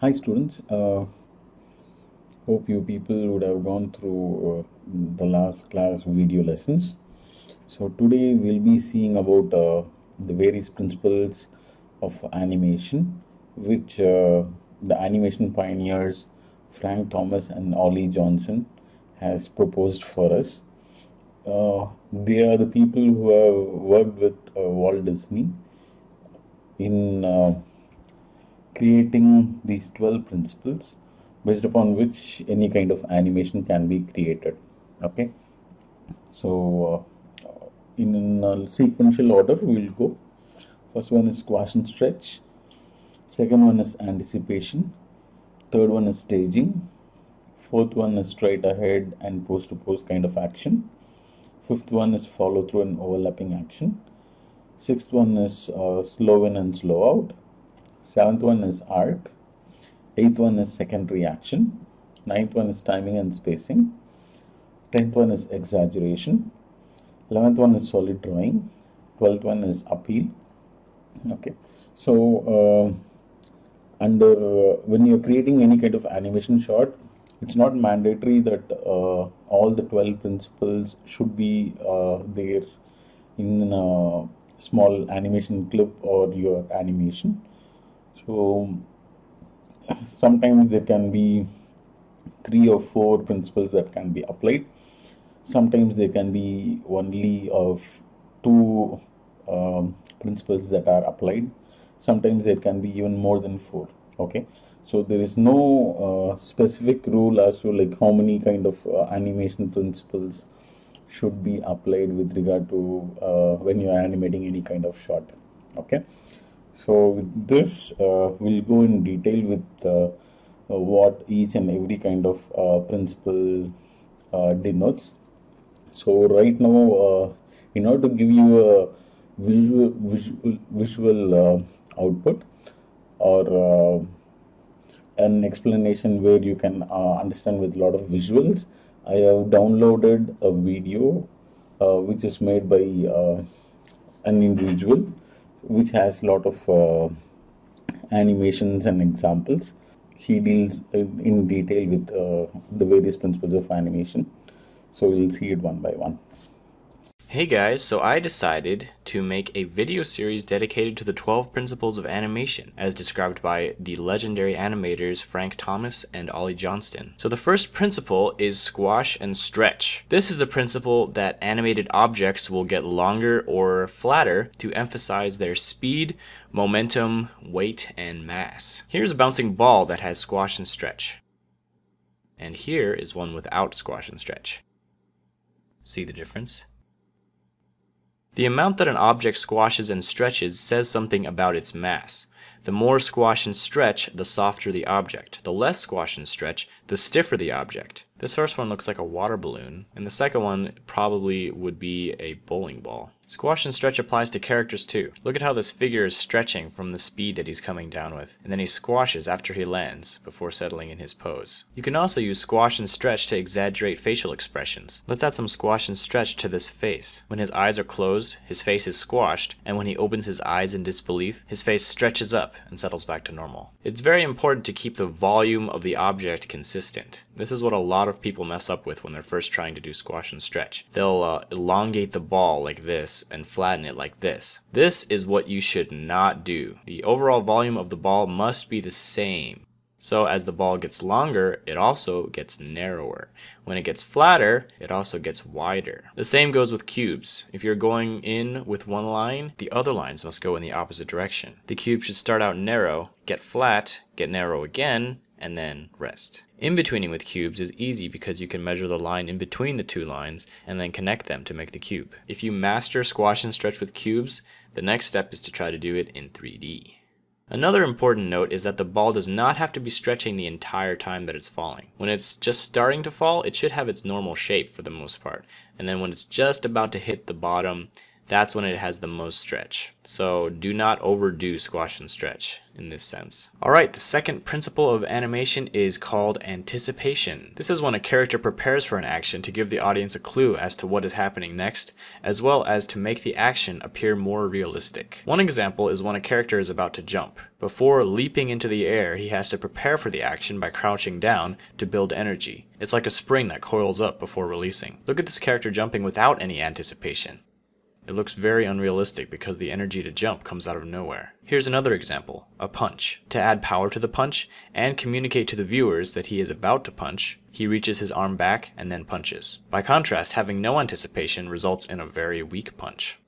Hi students, hope you people would have gone through the last class video lessons. So today we'll be seeing about the various principles of animation which the animation pioneers Frank Thomas and Ollie Johnson has proposed for us. They are the people who have worked with Walt Disney in creating these 12 principles based upon which any kind of animation can be created. Okay, so in a sequential order we'll go. First one is squash and stretch, second one is anticipation, third one is staging, fourth one is straight ahead and pose to pose kind of action, fifth one is follow through and overlapping action, sixth one is slow in and slow out, seventh one is arc, eighth one is secondary action, ninth one is timing and spacing, 10th one is exaggeration, 11th one is solid drawing, 12th one is appeal. Okay, so under when you're creating any kind of animation shot, it's not mandatory that all the 12 principles should be there in a small animation clip or your animation. So sometimes there can be 3 or 4 principles that can be applied. Sometimes there can be only of 2 principles that are applied. Sometimes there can be even more than 4. Okay, so there is no specific rule as to like how many kind of animation principles should be applied with regard to when you are animating any kind of shot. Okay, so with this we'll go in detail with what each and every kind of principle denotes. So right now, in order to give you a visual output or an explanation where you can understand with a lot of visuals, I have downloaded a video which is made by an individual, which has a lot of animations and examples. He deals in detail with the various principles of animation. So we'll see it one by one. Hey guys, so I decided to make a video series dedicated to the 12 principles of animation, as described by the legendary animators Frank Thomas and Ollie Johnston. So the first principle is squash and stretch. This is the principle that animated objects will get longer or flatter to emphasize their speed, momentum, weight, and mass. Here's a bouncing ball that has squash and stretch. And here is one without squash and stretch. See the difference? The amount that an object squashes and stretches says something about its mass. The more squash and stretch, the softer the object. The less squash and stretch, the stiffer the object. This first one looks like a water balloon, and the second one probably would be a bowling ball. Squash and stretch applies to characters too. Look at how this figure is stretching from the speed that he's coming down with, and then he squashes after he lands, before settling in his pose. You can also use squash and stretch to exaggerate facial expressions. Let's add some squash and stretch to this face. When his eyes are closed, his face is squashed, and when he opens his eyes in disbelief, his face stretches up and settles back to normal. It's very important to keep the volume of the object consistent. This is what a lot of people mess up with when they're first trying to do squash and stretch. They'll elongate the ball like this and flatten it like this. This is what you should not do. The overall volume of the ball must be the same. So as the ball gets longer, it also gets narrower. When it gets flatter, it also gets wider. The same goes with cubes. If you're going in with one line, the other lines must go in the opposite direction. The cube should start out narrow, get flat, get narrow again, and then rest. In-betweening with cubes is easy because you can measure the line in between the 2 lines and then connect them to make the cube. If you master squash and stretch with cubes, the next step is to try to do it in 3D. Another important note is that the ball does not have to be stretching the entire time that it's falling. When it's just starting to fall, it should have its normal shape for the most part. And then when it's just about to hit the bottom, that's when it has the most stretch. So do not overdo squash and stretch in this sense. Alright, the second principle of animation is called anticipation. This is when a character prepares for an action to give the audience a clue as to what is happening next, as well as to make the action appear more realistic. One example is when a character is about to jump. Before leaping into the air, he has to prepare for the action by crouching down to build energy. It's like a spring that coils up before releasing. Look at this character jumping without any anticipation. It looks very unrealistic because the energy to jump comes out of nowhere. Here's another example, a punch. To add power to the punch and communicate to the viewers that he is about to punch, he reaches his arm back and then punches. By contrast, having no anticipation results in a very weak punch.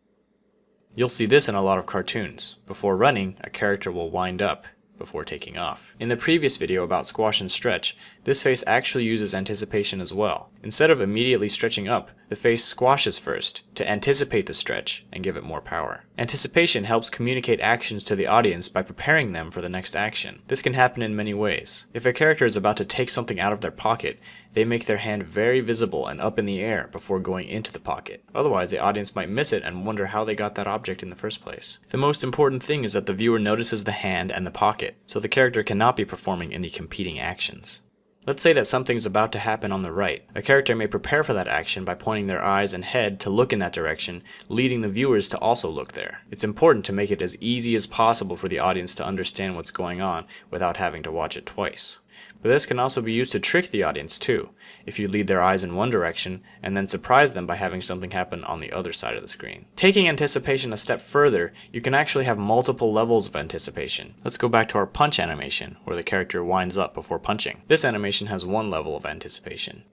You'll see this in a lot of cartoons. Before running, a character will wind up before taking off. In the previous video about squash and stretch, this face actually uses anticipation as well. Instead of immediately stretching up, the face squashes first to anticipate the stretch and give it more power. Anticipation helps communicate actions to the audience by preparing them for the next action. This can happen in many ways. If a character is about to take something out of their pocket, they make their hand very visible and up in the air before going into the pocket. Otherwise, the audience might miss it and wonder how they got that object in the first place. The most important thing is that the viewer notices the hand and the pocket, so the character cannot be performing any competing actions. Let's say that something's about to happen on the right. A character may prepare for that action by pointing their eyes and head to look in that direction, leading the viewers to also look there. It's important to make it as easy as possible for the audience to understand what's going on without having to watch it twice. But this can also be used to trick the audience too, if you lead their eyes in one direction and then surprise them by having something happen on the other side of the screen. Taking anticipation a step further, you can actually have multiple levels of anticipation. Let's go back to our punch animation, where the character winds up before punching. This animation has one level of anticipation.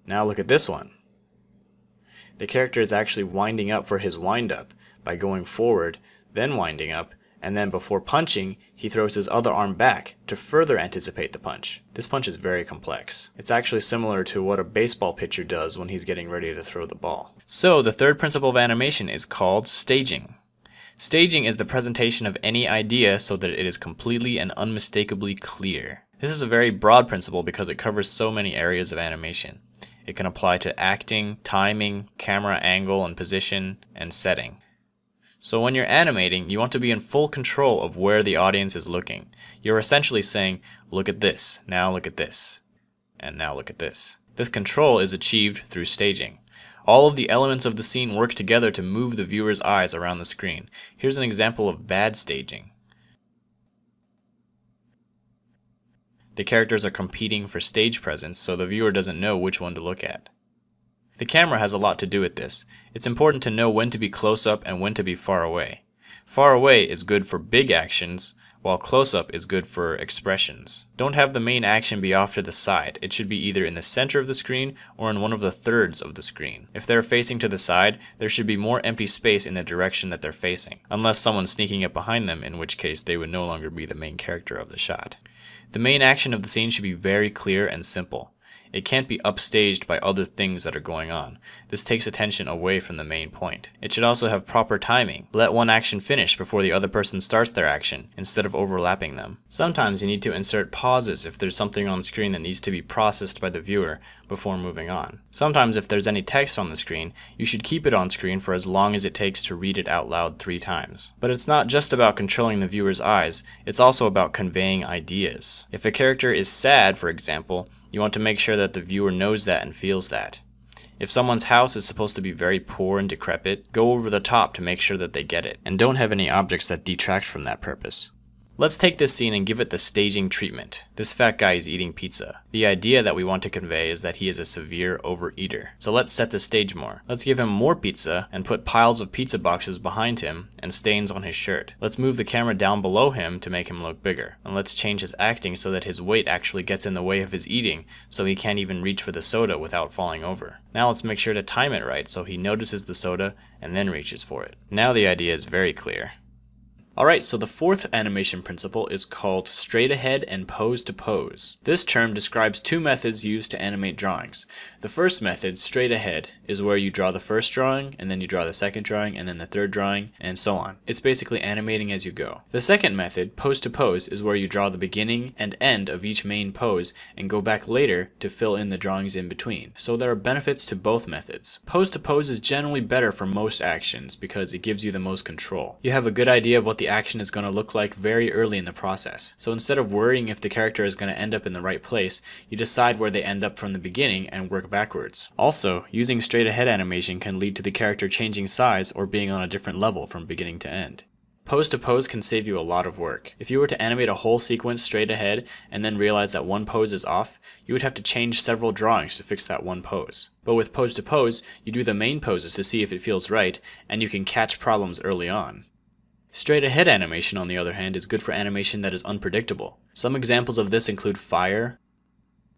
Now look at this one. The character is actually winding up for his wind up by going forward, then winding up, and then before punching, he throws his other arm back to further anticipate the punch. This punch is very complex. It's actually similar to what a baseball pitcher does when he's getting ready to throw the ball. So the third principle of animation is called staging. Staging is the presentation of any idea so that it is completely and unmistakably clear. This is a very broad principle because it covers so many areas of animation. It can apply to acting, timing, camera angle and position, and setting. So when you're animating, you want to be in full control of where the audience is looking. You're essentially saying, look at this, now look at this, and now look at this. This control is achieved through staging. All of the elements of the scene work together to move the viewer's eyes around the screen. Here's an example of bad staging. The characters are competing for stage presence, so the viewer doesn't know which one to look at. The camera has a lot to do with this. It's important to know when to be close up and when to be far away. Far away is good for big actions, while close up is good for expressions. Don't have the main action be off to the side. It should be either in the center of the screen or in one of the thirds of the screen. If they're facing to the side, there should be more empty space in the direction that they're facing, unless someone's sneaking up behind them, in which case they would no longer be the main character of the shot. The main action of the scene should be very clear and simple. It can't be upstaged by other things that are going on. This takes attention away from the main point. It should also have proper timing. Let one action finish before the other person starts their action, instead of overlapping them. Sometimes you need to insert pauses if there's something on screen that needs to be processed by the viewer before moving on. Sometimes if there's any text on the screen, you should keep it on screen for as long as it takes to read it out loud 3 times. But it's not just about controlling the viewer's eyes, it's also about conveying ideas. If a character is sad, for example, you want to make sure that the viewer knows that and feels that. If someone's house is supposed to be very poor and decrepit, go over the top to make sure that they get it, and don't have any objects that detract from that purpose. Let's take this scene and give it the staging treatment. This fat guy is eating pizza. The idea that we want to convey is that he is a severe overeater. So let's set the stage more. Let's give him more pizza and put piles of pizza boxes behind him and stains on his shirt. Let's move the camera down below him to make him look bigger. And let's change his acting so that his weight actually gets in the way of his eating, so he can't even reach for the soda without falling over. Now let's make sure to time it right so he notices the soda and then reaches for it. Now the idea is very clear. Alright, so the fourth animation principle is called straight ahead and pose to pose. This term describes two methods used to animate drawings. The first method, straight ahead, is where you draw the first drawing, and then you draw the second drawing, and then the third drawing, and so on. It's basically animating as you go. The second method, pose to pose, is where you draw the beginning and end of each main pose and go back later to fill in the drawings in between. So there are benefits to both methods. Pose to pose is generally better for most actions because it gives you the most control. You have a good idea of what the action is going to look like very early in the process. So instead of worrying if the character is going to end up in the right place, you decide where they end up from the beginning and work backwards. Also, using straight ahead animation can lead to the character changing size or being on a different level from beginning to end. Pose to pose can save you a lot of work. If you were to animate a whole sequence straight ahead and then realize that one pose is off, you would have to change several drawings to fix that one pose. But with pose to pose, you do the main poses to see if it feels right, and you can catch problems early on. Straight ahead animation, on the other hand, is good for animation that is unpredictable. Some examples of this include fire,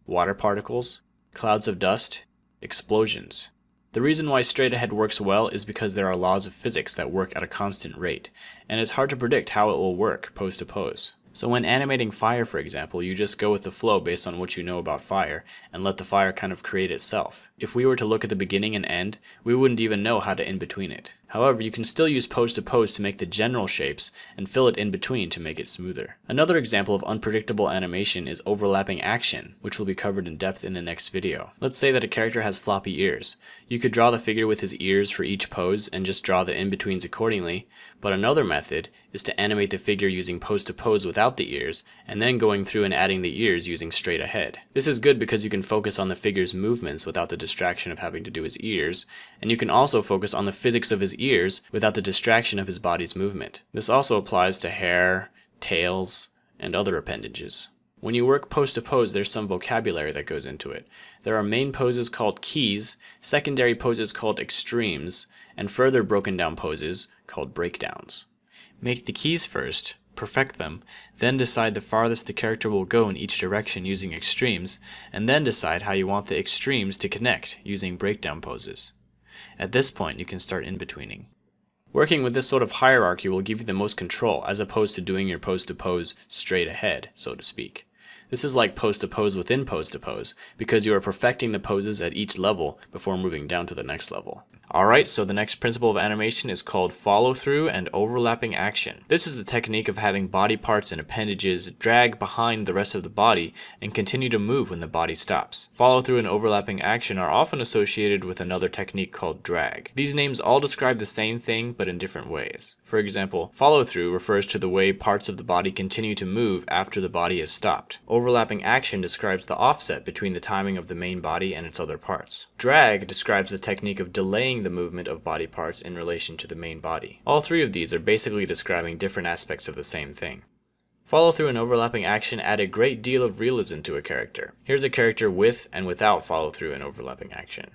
water particles, clouds of dust, explosions. The reason why straight ahead works well is because there are laws of physics that work at a constant rate, and it's hard to predict how it will work pose to pose. So when animating fire, for example, you just go with the flow based on what you know about fire, and let the fire kind of create itself. If we were to look at the beginning and end, we wouldn't even know how to in-between it. However, you can still use pose to pose to make the general shapes, and fill it in between to make it smoother. Another example of unpredictable animation is overlapping action, which will be covered in depth in the next video. Let's say that a character has floppy ears. You could draw the figure with his ears for each pose, and just draw the in-betweens accordingly, but another method is to animate the figure using pose to pose without the ears, and then going through and adding the ears using straight ahead. This is good because you can focus on the figure's movements without the distraction of having to do his ears, and you can also focus on the physics of his ears without the distraction of his body's movement. This also applies to hair, tails, and other appendages. When you work pose to pose, there's some vocabulary that goes into it. There are main poses called keys, secondary poses called extremes, and further broken down poses called breakdowns. Make the keys first, perfect them, then decide the farthest the character will go in each direction using extremes, and then decide how you want the extremes to connect using breakdown poses. At this point, you can start in-betweening. Working with this sort of hierarchy will give you the most control, as opposed to doing your pose to pose straight ahead, so to speak. This is like pose to pose within pose to pose, because you are perfecting the poses at each level before moving down to the next level. Alright, so the next principle of animation is called follow-through and overlapping action. This is the technique of having body parts and appendages drag behind the rest of the body and continue to move when the body stops. Follow-through and overlapping action are often associated with another technique called drag. These names all describe the same thing but in different ways. For example, follow-through refers to the way parts of the body continue to move after the body is stopped. Overlapping action describes the offset between the timing of the main body and its other parts. Drag describes the technique of delaying the movement of body parts in relation to the main body. All three of these are basically describing different aspects of the same thing. Follow-through and overlapping action add a great deal of realism to a character. Here's a character with and without follow-through and overlapping action.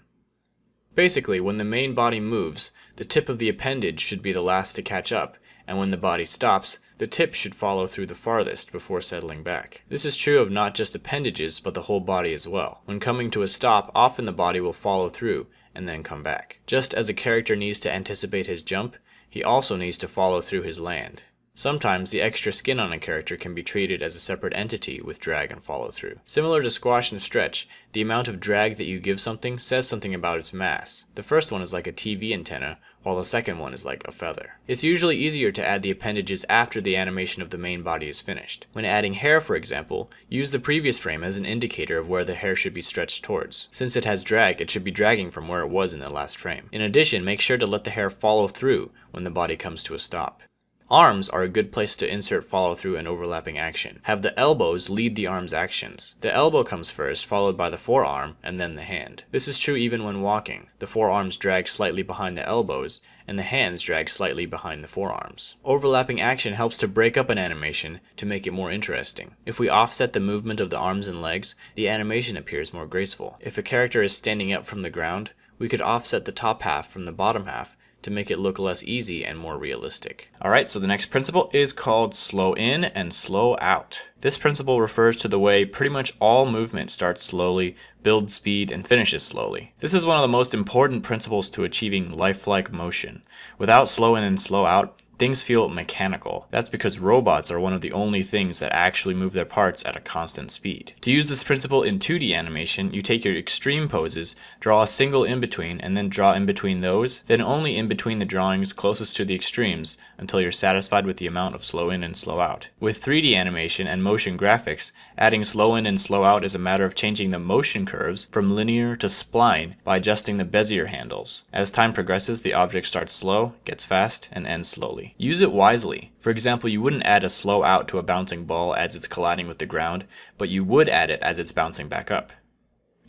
Basically, when the main body moves, the tip of the appendage should be the last to catch up, and when the body stops, the tip should follow through the farthest before settling back. This is true of not just appendages, but the whole body as well. When coming to a stop, often the body will follow through and then come back. Just as a character needs to anticipate his jump, he also needs to follow through his land. Sometimes the extra skin on a character can be treated as a separate entity with drag and follow through. Similar to squash and stretch, the amount of drag that you give something says something about its mass. The first one is like a TV antenna, while the second one is like a feather. It's usually easier to add the appendages after the animation of the main body is finished. When adding hair, for example, use the previous frame as an indicator of where the hair should be stretched towards. Since it has drag, it should be dragging from where it was in the last frame. In addition, make sure to let the hair follow through when the body comes to a stop. Arms are a good place to insert follow-through and overlapping action. Have the elbows lead the arm's actions. The elbow comes first, followed by the forearm, and then the hand. This is true even when walking. The forearms drag slightly behind the elbows, and the hands drag slightly behind the forearms. Overlapping action helps to break up an animation to make it more interesting. If we offset the movement of the arms and legs, the animation appears more graceful. If a character is standing up from the ground, we could offset the top half from the bottom half to make it look less easy and more realistic. Alright, so the next principle is called slow in and slow out. This principle refers to the way pretty much all movement starts slowly, builds speed, and finishes slowly. This is one of the most important principles to achieving lifelike motion. Without slow in and slow out, things feel mechanical. That's because robots are one of the only things that actually move their parts at a constant speed. To use this principle in 2D animation, you take your extreme poses, draw a single in-between, and then draw in between those, then only in between the drawings closest to the extremes until you're satisfied with the amount of slow in and slow out. With 3D animation and motion graphics, adding slow in and slow out is a matter of changing the motion curves from linear to spline by adjusting the Bezier handles. As time progresses, the object starts slow, gets fast, and ends slowly. Use it wisely. For example, you wouldn't add a slow out to a bouncing ball as it's colliding with the ground, but you would add it as it's bouncing back up.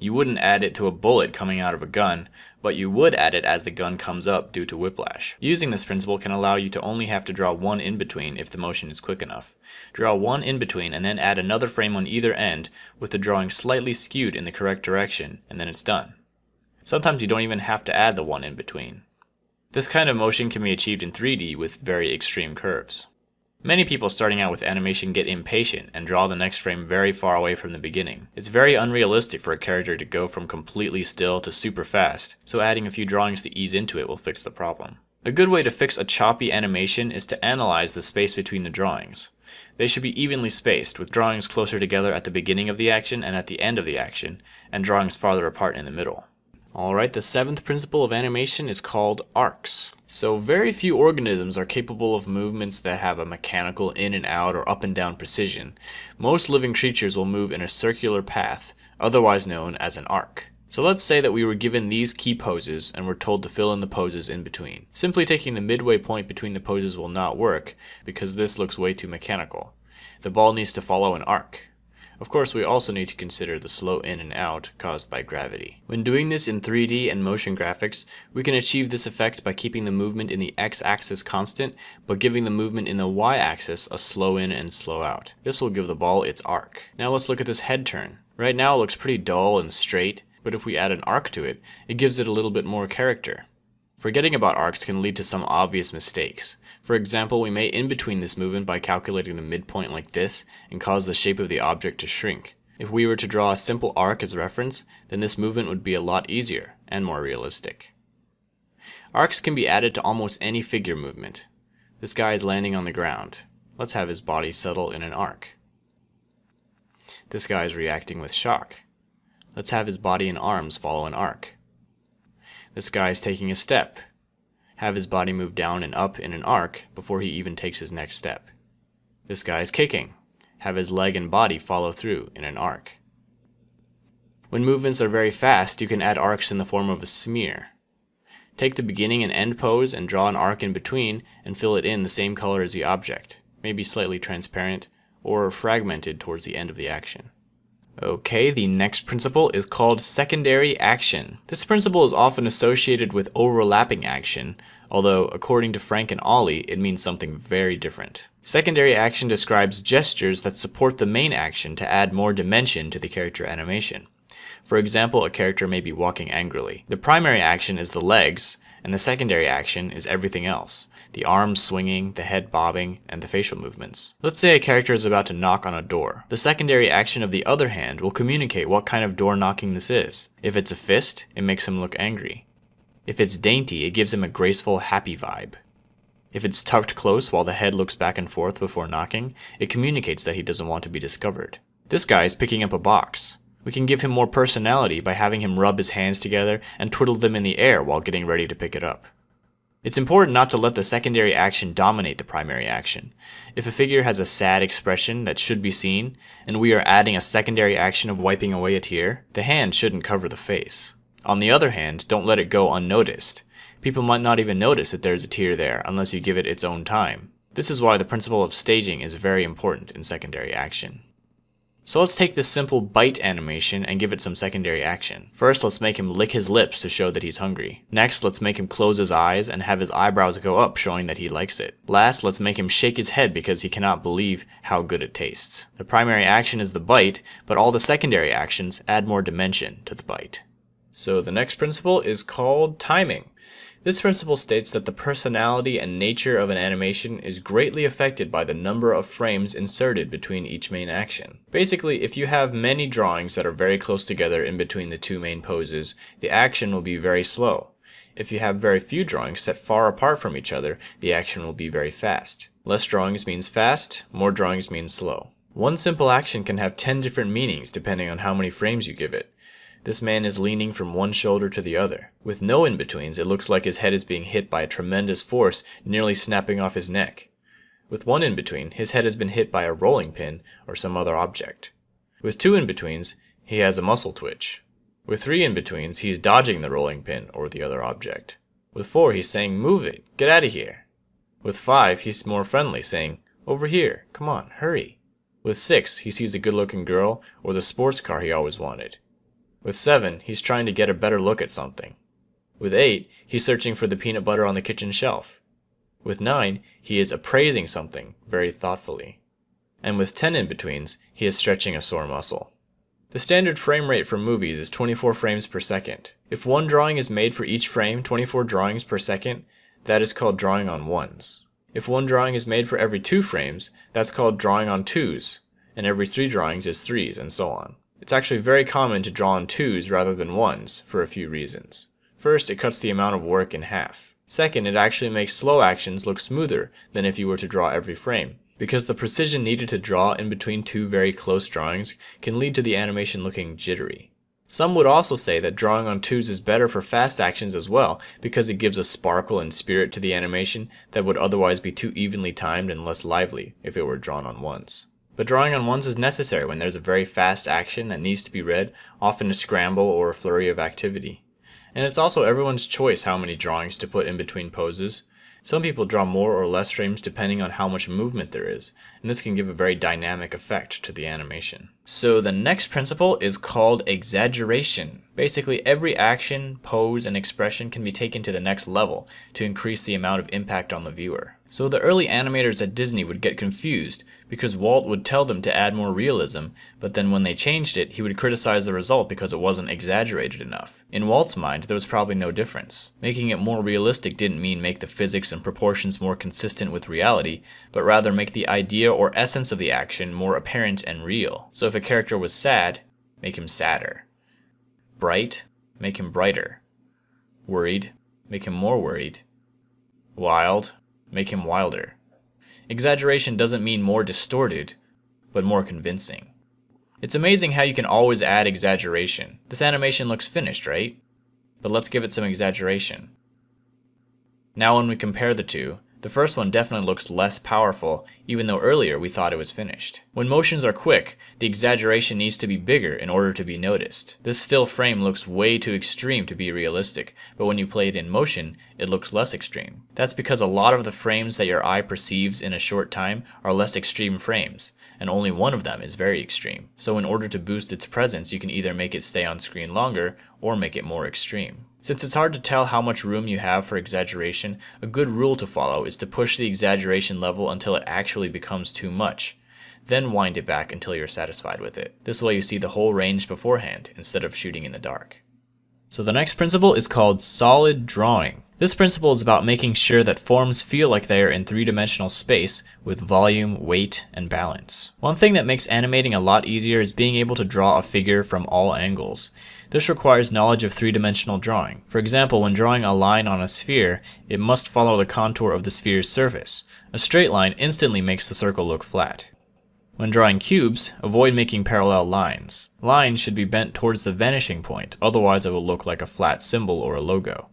You wouldn't add it to a bullet coming out of a gun, but you would add it as the gun comes up due to whiplash. Using this principle can allow you to only have to draw one in-between if the motion is quick enough. Draw one in-between and then add another frame on either end with the drawing slightly skewed in the correct direction, and then it's done. Sometimes you don't even have to add the one in-between. This kind of motion can be achieved in 3D with very extreme curves. Many people starting out with animation get impatient and draw the next frame very far away from the beginning. It's very unrealistic for a character to go from completely still to super fast, so adding a few drawings to ease into it will fix the problem. A good way to fix a choppy animation is to analyze the space between the drawings. They should be evenly spaced, with drawings closer together at the beginning of the action and at the end of the action, and drawings farther apart in the middle. Alright, the 7th principle of animation is called arcs. So very few organisms are capable of movements that have a mechanical in and out or up and down precision. Most living creatures will move in a circular path, otherwise known as an arc. So let's say that we were given these key poses and were told to fill in the poses in between. Simply taking the midway point between the poses will not work, because this looks way too mechanical. The ball needs to follow an arc. Of course, we also need to consider the slow in and out caused by gravity. When doing this in 3D and motion graphics, we can achieve this effect by keeping the movement in the x-axis constant, but giving the movement in the y-axis a slow in and slow out. This will give the ball its arc. Now let's look at this head turn. Right now it looks pretty dull and straight, but if we add an arc to it, it gives it a little bit more character. Forgetting about arcs can lead to some obvious mistakes. For example, we may in-between this movement by calculating the midpoint like this and cause the shape of the object to shrink. If we were to draw a simple arc as reference, then this movement would be a lot easier and more realistic. Arcs can be added to almost any figure movement. This guy is landing on the ground. Let's have his body settle in an arc. This guy is reacting with shock. Let's have his body and arms follow an arc. This guy is taking a step. Have his body move down and up in an arc before he even takes his next step. This guy is kicking. Have his leg and body follow through in an arc. When movements are very fast, you can add arcs in the form of a smear. Take the beginning and end pose and draw an arc in between and fill it in the same color as the object, maybe slightly transparent or fragmented towards the end of the action. Okay, the next principle is called secondary action. This principle is often associated with overlapping action, although according to Frank and Ollie, it means something very different. Secondary action describes gestures that support the main action to add more dimension to the character animation. For example, a character may be walking angrily. The primary action is the legs, and the secondary action is everything else. The arms swinging, the head bobbing, and the facial movements. Let's say a character is about to knock on a door. The secondary action of the other hand will communicate what kind of door knocking this is. If it's a fist, it makes him look angry. If it's dainty, it gives him a graceful, happy vibe. If it's tucked close while the head looks back and forth before knocking, it communicates that he doesn't want to be discovered. This guy is picking up a box. We can give him more personality by having him rub his hands together and twiddle them in the air while getting ready to pick it up. It's important not to let the secondary action dominate the primary action. If a figure has a sad expression that should be seen, and we are adding a secondary action of wiping away a tear, the hand shouldn't cover the face. On the other hand, don't let it go unnoticed. People might not even notice that there's a tear there unless you give it its own time. This is why the principle of staging is very important in secondary action. So let's take this simple bite animation and give it some secondary action. First, let's make him lick his lips to show that he's hungry. Next, let's make him close his eyes and have his eyebrows go up, showing that he likes it. Last, let's make him shake his head because he cannot believe how good it tastes. The primary action is the bite, but all the secondary actions add more dimension to the bite. So the next principle is called timing. This principle states that the personality and nature of an animation is greatly affected by the number of frames inserted between each main action. Basically, if you have many drawings that are very close together in between the two main poses, the action will be very slow. If you have very few drawings set far apart from each other, the action will be very fast. Less drawings means fast, more drawings means slow. One simple action can have 10 different meanings depending on how many frames you give it. This man is leaning from one shoulder to the other. With no in-betweens, it looks like his head is being hit by a tremendous force, nearly snapping off his neck. With one in-between, his head has been hit by a rolling pin or some other object. With two in-betweens, he has a muscle twitch. With three in-betweens, he's dodging the rolling pin or the other object. With four, he's saying, "Move it, get out of here." With five, he's more friendly, saying, "Over here, come on, hurry." With six, he sees a good-looking girl or the sports car he always wanted. With seven, he's trying to get a better look at something. With eight, he's searching for the peanut butter on the kitchen shelf. With nine, he is appraising something very thoughtfully. And with 10 in-betweens, he is stretching a sore muscle. The standard frame rate for movies is 24 frames per second. If one drawing is made for each frame, 24 drawings per second, that is called drawing on ones. If one drawing is made for every 2 frames, that's called drawing on twos, and every 3 drawings is threes, and so on. It's actually very common to draw on twos rather than ones for a few reasons. First, it cuts the amount of work in half. Second, it actually makes slow actions look smoother than if you were to draw every frame, because the precision needed to draw in between 2 very close drawings can lead to the animation looking jittery. Some would also say that drawing on twos is better for fast actions as well, because it gives a sparkle and spirit to the animation that would otherwise be too evenly timed and less lively if it were drawn on ones. But drawing on ones is necessary when there's a very fast action that needs to be read, often a scramble or a flurry of activity. And it's also everyone's choice how many drawings to put in between poses. Some people draw more or less frames depending on how much movement there is, and this can give a very dynamic effect to the animation. So the next principle is called exaggeration. Basically, every action, pose, and expression can be taken to the next level to increase the amount of impact on the viewer. So the early animators at Disney would get confused because Walt would tell them to add more realism, but then when they changed it, he would criticize the result because it wasn't exaggerated enough. In Walt's mind, there was probably no difference. Making it more realistic didn't mean make the physics and proportions more consistent with reality, but rather make the idea or essence of the action more apparent and real. So if a character was sad, make him sadder. Bright, make him brighter. Worried, make him more worried. Wild, make him wilder. Exaggeration doesn't mean more distorted, but more convincing. It's amazing how you can always add exaggeration. This animation looks finished, right? But let's give it some exaggeration. Now when we compare the two, the first one definitely looks less powerful, even though earlier we thought it was finished. When motions are quick, the exaggeration needs to be bigger in order to be noticed. This still frame looks way too extreme to be realistic, but when you play it in motion, it looks less extreme. That's because a lot of the frames that your eye perceives in a short time are less extreme frames, and only one of them is very extreme. So in order to boost its presence, you can either make it stay on screen longer, or make it more extreme. Since it's hard to tell how much room you have for exaggeration, a good rule to follow is to push the exaggeration level until it actually becomes too much. Then wind it back until you're satisfied with it. This way you see the whole range beforehand, instead of shooting in the dark. So the next principle is called solid drawing. This principle is about making sure that forms feel like they are in 3-dimensional space with volume, weight, and balance. One thing that makes animating a lot easier is being able to draw a figure from all angles. This requires knowledge of 3-dimensional drawing. For example, when drawing a line on a sphere, it must follow the contour of the sphere's surface. A straight line instantly makes the circle look flat. When drawing cubes, avoid making parallel lines. Lines should be bent towards the vanishing point, otherwise it will look like a flat symbol or a logo.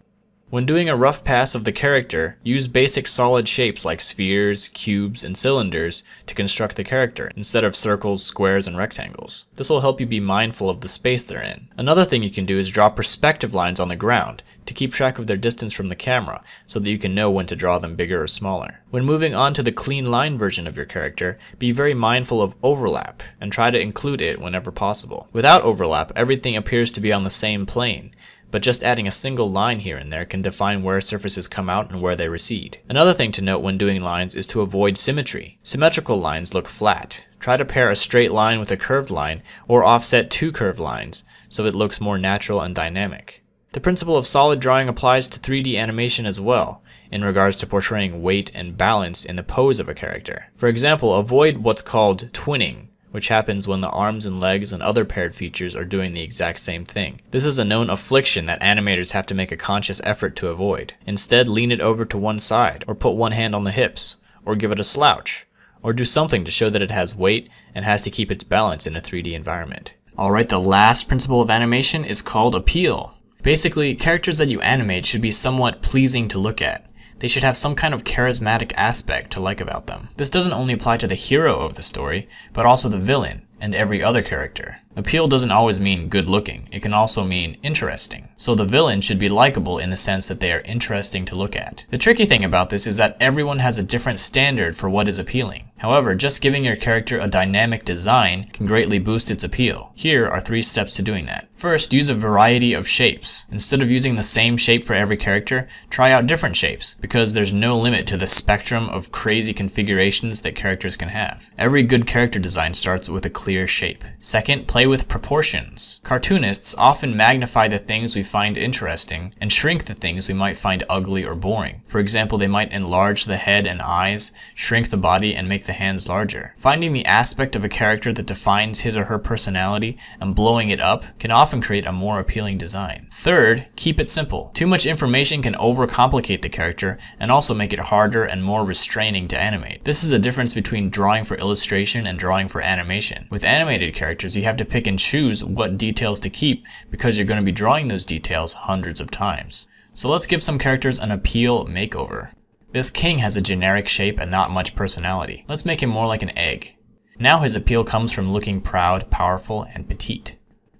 When doing a rough pass of the character, use basic solid shapes like spheres, cubes, and cylinders to construct the character, instead of circles, squares, and rectangles. This will help you be mindful of the space they're in. Another thing you can do is draw perspective lines on the ground to keep track of their distance from the camera, so that you can know when to draw them bigger or smaller. When moving on to the clean line version of your character, be very mindful of overlap, and try to include it whenever possible. Without overlap, everything appears to be on the same plane, but just adding a single line here and there can define where surfaces come out and where they recede. Another thing to note when doing lines is to avoid symmetry. Symmetrical lines look flat. Try to pair a straight line with a curved line, or offset 2 curved lines, so it looks more natural and dynamic. The principle of solid drawing applies to 3D animation as well, in regards to portraying weight and balance in the pose of a character. For example, avoid what's called twinning, which happens when the arms and legs and other paired features are doing the exact same thing. This is a known affliction that animators have to make a conscious effort to avoid. Instead, lean it over to one side, or put one hand on the hips, or give it a slouch, or do something to show that it has weight and has to keep its balance in a 3D environment. Alright, the last principle of animation is called appeal. Basically, characters that you animate should be somewhat pleasing to look at. They should have some kind of charismatic aspect to like about them. This doesn't only apply to the hero of the story, but also the villain and every other character. Appeal doesn't always mean good looking, it can also mean interesting. So the villain should be likable in the sense that they are interesting to look at. The tricky thing about this is that everyone has a different standard for what is appealing. However, just giving your character a dynamic design can greatly boost its appeal. Here are 3 steps to doing that. First, use a variety of shapes. Instead of using the same shape for every character, try out different shapes, because there's no limit to the spectrum of crazy configurations that characters can have. Every good character design starts with a clear shape. Second, play with proportions. Cartoonists often magnify the things we find interesting and shrink the things we might find ugly or boring. For example, they might enlarge the head and eyes, shrink the body, and make the hands larger. Finding the aspect of a character that defines his or her personality and blowing it up can often create a more appealing design. Third, keep it simple. Too much information can overcomplicate the character and also make it harder and more restraining to animate. This is a difference between drawing for illustration and drawing for animation. With animated characters, you have to pick and choose what details to keep because you're going to be drawing those details hundreds of times. So let's give some characters an appeal makeover. This king has a generic shape and not much personality. Let's make him more like an egg. Now his appeal comes from looking proud, powerful, and petite.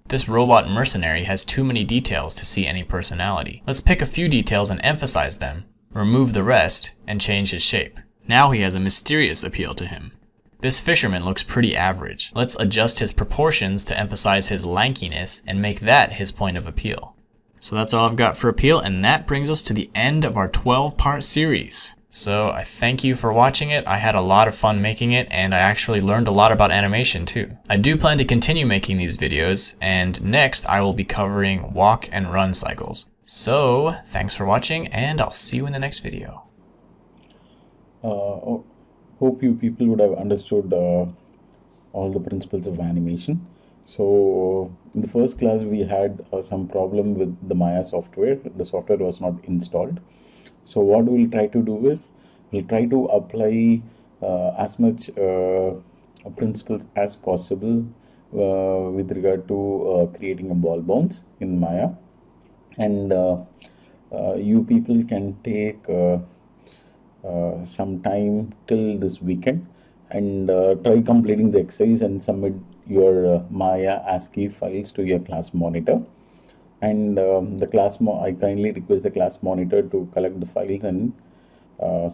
This robot mercenary has too many details to see any personality. Let's pick a few details and emphasize them, remove the rest, and change his shape. Now he has a mysterious appeal to him. This fisherman looks pretty average. Let's adjust his proportions to emphasize his lankiness and make that his point of appeal. So that's all I've got for appeal, and that brings us to the end of our 12-part series. So I thank you for watching it. I had a lot of fun making it, and I actually learned a lot about animation too. I do plan to continue making these videos, and next I will be covering walk and run cycles. So thanks for watching, and I'll see you in the next video. Hope you people would have understood all the principles of animation. So in the first class we had some problem with the Maya software. The software was not installed. So what we'll try to do is we'll try to apply as much principles as possible with regard to creating a ball bounce in Maya, and you people can take some time till this weekend and try completing the exercise and submit your Maya ASCII files to your class monitor. And I kindly request the class monitor to collect the files and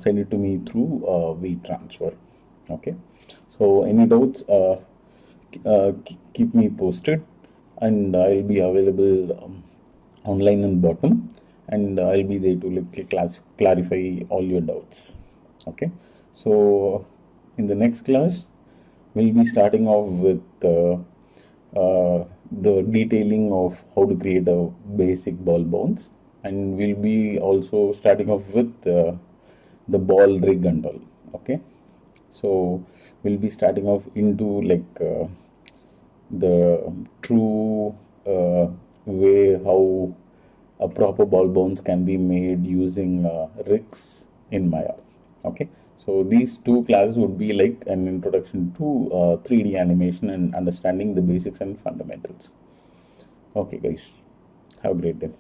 send it to me through WeTransfer. Okay, so any doubts, keep me posted, and I'll be available online in bottom, and I'll be there to clarify all your doubts. Okay, so in the next class we'll be starting off with the detailing of how to create a basic ball bounce, and we'll be also starting off with the ball rig and all. Okay, so we'll be starting off into the true way how a proper ball bounce can be made using rigs in Maya. Okay, so these 2 classes would be like an introduction to 3D animation and understanding the basics and fundamentals. Okay guys, have a great day.